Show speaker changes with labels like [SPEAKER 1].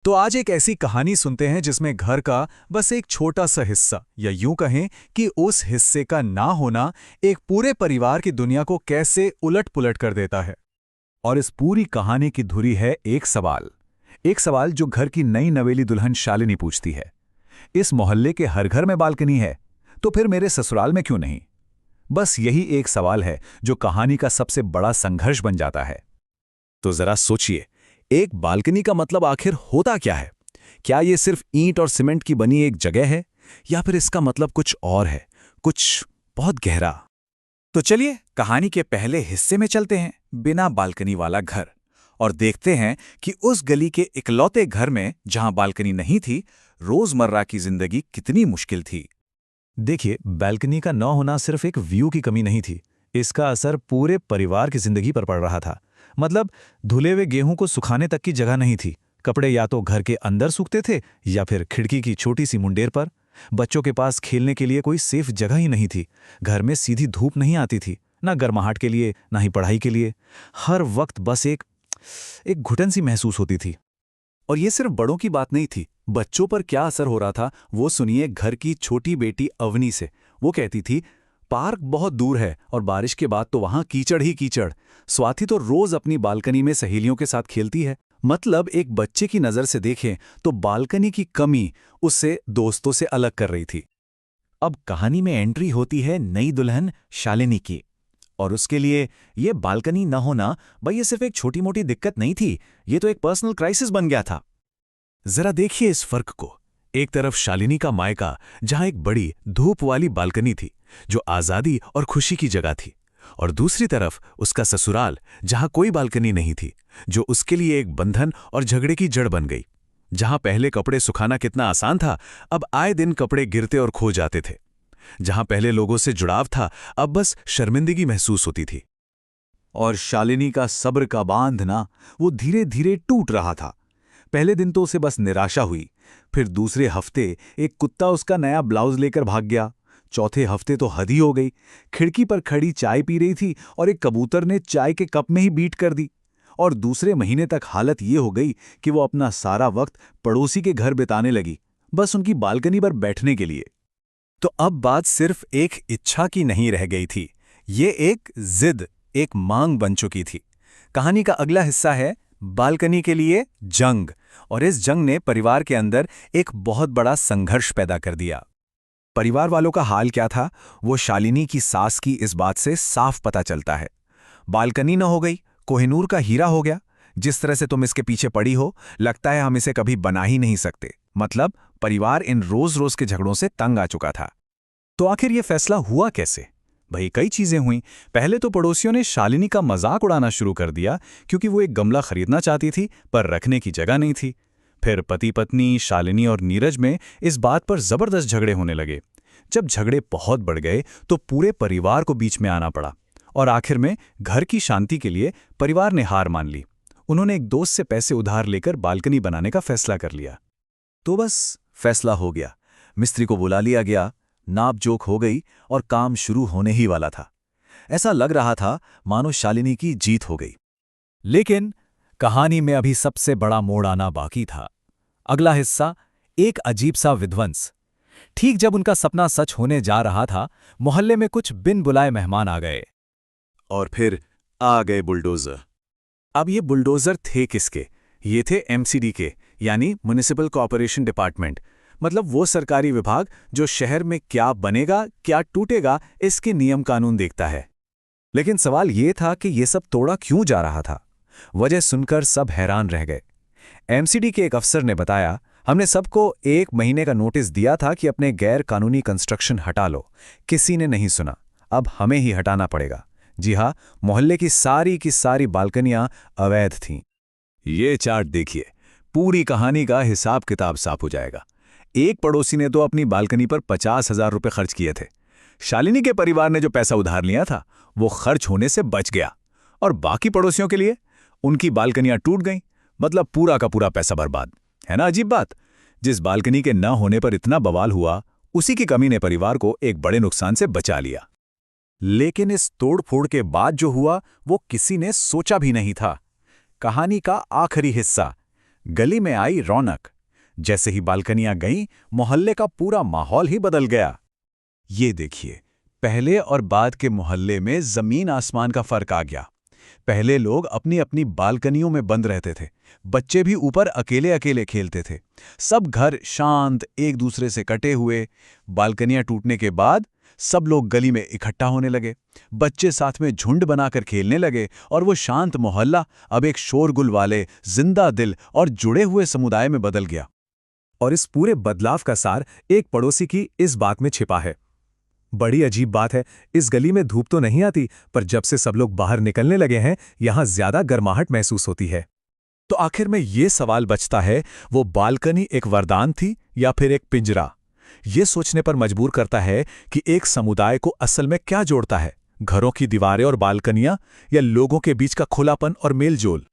[SPEAKER 1] तो आज एक ऐसी कहानी सुनते हैं जिसमें घर का बस एक छोटा सा हिस्सा या यूं कहें कि उस हिस्से का ना होना एक पूरे परिवार की दुनिया को कैसे उलट-पुलट कर देता है। और इस पूरी कहानी की धुरी है एक सवाल जो घर की नई नवेली दुल्हन शालिनी पूछती है। इस मोहल्ले के हर घर में बालकनी है, तो फिर मेरे ससुराल में क्यों नहीं? बस यही एक सवाल है जो कहानी का सबसे बड़ा संघर्ष बन जाता है। तो जरा सोचिए, एक बालकनी का मतलब आखिर होता क्या है? क्या ये सिर्फ ईंट और सीमेंट की बनी एक जगह है, या फिर इसका मतलब कुछ और है, कुछ बहुत गहरा? तो चलिए कहानी के पहले हिस्से में चलते हैं, बिना बालकनी वाला घर, और देखते हैं कि उस गली के इकलौते घर में जहां बालकनी नहीं थी, रोजमर्रा की जिंदगी कितनी मुश्किल थी। देखिए, बालकनी का न होना सिर्फ एक व्यू की कमी नहीं थी, इसका असर पूरे परिवार की जिंदगी पर पड़ रहा था। मतलब धुले हुए गेहूं को सुखाने तक की जगह नहीं थी। कपड़े या तो घर के अंदर सूखते थे या फिर खिड़की की छोटी सी मुंडेर पर। बच्चों के पास खेलने के लिए कोई सेफ जगह ही नहीं थी। घर में सीधी धूप नहीं आती थी, ना गर्माहट के लिए ना ही पढ़ाई के लिए। हर वक्त बस एक घुटन सी महसूस होती थी। और ये सिर्फ बड़ों की बात नहीं थी, बच्चों पर क्या असर हो रहा था वो सुनिए घर की छोटी बेटी अवनी से। वो कहती थी, पार्क बहुत दूर है और बारिश के बाद तो वहां कीचड़ ही कीचड़। स्वाति तो रोज अपनी बालकनी में सहेलियों के साथ खेलती है। मतलब एक बच्चे की नजर से देखें तो बालकनी की कमी उससे दोस्तों से अलग कर रही थी। अब कहानी में एंट्री होती है नई दुल्हन शालिनी की, और उसके लिए ये बालकनी न होना भाई ये सिर्फ एक छोटी मोटी दिक्कत नहीं थी, ये तो एक पर्सनल क्राइसिस बन गया था। जरा देखिए इस फर्क को। एक तरफ शालिनी का मायका, जहां एक बड़ी धूप वाली बालकनी थी जो आजादी और खुशी की जगह थी, और दूसरी तरफ उसका ससुराल, जहां कोई बालकनी नहीं थी, जो उसके लिए एक बंधन और झगड़े की जड़ बन गई। जहां पहले कपड़े सुखाना कितना आसान था, अब आए दिन कपड़े गिरते और खो जाते थे। जहां पहले लोगों से जुड़ाव था, अब बस शर्मिंदगी महसूस होती थी। और शालिनी का सब्र का बांध ना, वो धीरे धीरे टूट रहा था। पहले दिन तो उसे बस निराशा हुई, फिर दूसरे हफ्ते एक कुत्ता उसका नया ब्लाउज लेकर भाग गया। चौथे हफ्ते तो हद ही हो गई, खिड़की पर खड़ी चाय पी रही थी और एक कबूतर ने चाय के कप में ही बीट कर दी। और दूसरे महीने तक हालत ये हो गई कि वो अपना सारा वक्त पड़ोसी के घर बिताने लगी, बस उनकी बालकनी पर बैठने के लिए। तो अब बात सिर्फ एक इच्छा की नहीं रह गई थी, ये एक जिद, एक मांग बन चुकी थी। कहानी का अगला हिस्सा है बालकनी के लिए जंग, और इस जंग ने परिवार के अंदर एक बहुत बड़ा संघर्ष पैदा कर दिया। परिवार वालों का हाल क्या था, वो शालिनी की सास की इस बात से साफ पता चलता है। बालकनी न हो गई, कोहिनूर का हीरा हो गया। जिस तरह से तुम इसके पीछे पड़ी हो, लगता है हम इसे कभी बना ही नहीं सकते। मतलब परिवार इन रोज रोज के झगड़ों से तंग आ चुका था। तो आखिर ये फैसला हुआ कैसे? भाई कई चीजें हुई। पहले तो पड़ोसियों ने शालिनी का मजाक उड़ाना शुरू कर दिया, क्योंकि वो एक गमला खरीदना चाहती थी पर रखने की जगह नहीं थी। फिर पति पत्नी शालिनी और नीरज में इस बात पर जबरदस्त झगड़े होने लगे। जब झगड़े बहुत बढ़ गए तो पूरे परिवार को बीच में आना पड़ा, और आखिर में घर की शांति के लिए परिवार ने हार मान ली। उन्होंने एक दोस्त से पैसे उधार लेकर बालकनी बनाने का फैसला कर लिया। तो बस फैसला हो गया, मिस्त्री को बुला लिया गया, नाप-जोख हो गई और काम शुरू होने ही वाला था। ऐसा लग रहा था मानो शालिनी की जीत हो गई। लेकिन कहानी में अभी सबसे बड़ा मोड़ आना बाकी था। अगला हिस्सा, एक अजीब सा विध्वंस। ठीक जब उनका सपना सच होने जा रहा था, मोहल्ले में कुछ बिन बुलाए मेहमान आ गए। और फिर आ गए बुलडोजर। अब ये बुलडोजर थे किसके? ये थे एमसीडी के, यानी म्युनिसिपल कॉर्पोरेशन डिपार्टमेंट। मतलब वो सरकारी विभाग जो शहर में क्या बनेगा क्या टूटेगा इसके नियम कानून देखता है। लेकिन सवाल ये था कि ये सब तोड़ा क्यों जा रहा था। वजह सुनकर सब हैरान रह गए। एमसीडी के एक अफसर ने बताया, हमने सबको 1 महीने का नोटिस दिया था कि अपने गैर कानूनी कंस्ट्रक्शन हटा लो। किसी ने नहीं सुना, अब हमें ही हटाना पड़ेगा। जी हाँ, मोहल्ले की सारी बालकनियां अवैध थीं। ये चार्ट देखिए, पूरी कहानी का हिसाब किताब साफ हो जाएगा। एक पड़ोसी ने तो अपनी बालकनी पर 50,000 रुपए खर्च किए थे। शालिनी के परिवार ने जो पैसा उधार लिया था वो खर्च होने से बच गया, और बाकी पड़ोसियों के लिए उनकी बालकनियां टूट गईं। मतलब पूरा का पूरा पैसा बर्बाद। है ना अजीब बात? जिस बालकनी के न होने पर इतना बवाल हुआ, उसी की कमी ने परिवार को एक बड़े नुकसान से बचा लिया। लेकिन इस तोड़फोड़ के बाद जो हुआ वो किसी ने सोचा भी नहीं था। कहानी का आखिरी हिस्सा,
[SPEAKER 2] गली में आई रौनक। जैसे ही बालकनियां गईं, मोहल्ले का पूरा माहौल ही बदल गया।
[SPEAKER 1] ये देखिए, पहले और बाद के मोहल्ले में जमीन आसमान का फर्क आ गया। पहले लोग अपनी अपनी बालकनियों में बंद रहते थे। बच्चे भी ऊपर अकेले अकेले खेलते थे। सब घर शांत, एक दूसरे से कटे हुए। बालकनियां टूटने के बाद सब लोग गली में इकट्ठा होने लगे। बच्चे साथ में झुंड बनाकर खेलने लगे और वो शांत मोहल्ला अब एक शोरगुल वाले, जिंदा दिल और जुड़े हुए समुदाय में बदल गया।
[SPEAKER 3] और इस पूरे बदलाव का सार एक पड़ोसी की इस बात में छिपा है। बड़ी अजीब बात है, इस गली में धूप तो नहीं आती, पर जब से सब लोग बाहर निकलने लगे हैं, यहां ज्यादा गर्माहट महसूस होती है।
[SPEAKER 2] तो आखिर में ये सवाल बचता है, वो बालकनी एक वरदान थी या फिर एक पिंजरा? ये सोचने पर मजबूर करता है कि एक समुदाय को असल में क्या जोड़ता है, घरों की दीवारें और बालकनियां या लोगों के बीच का खुलापन और मेलजोल?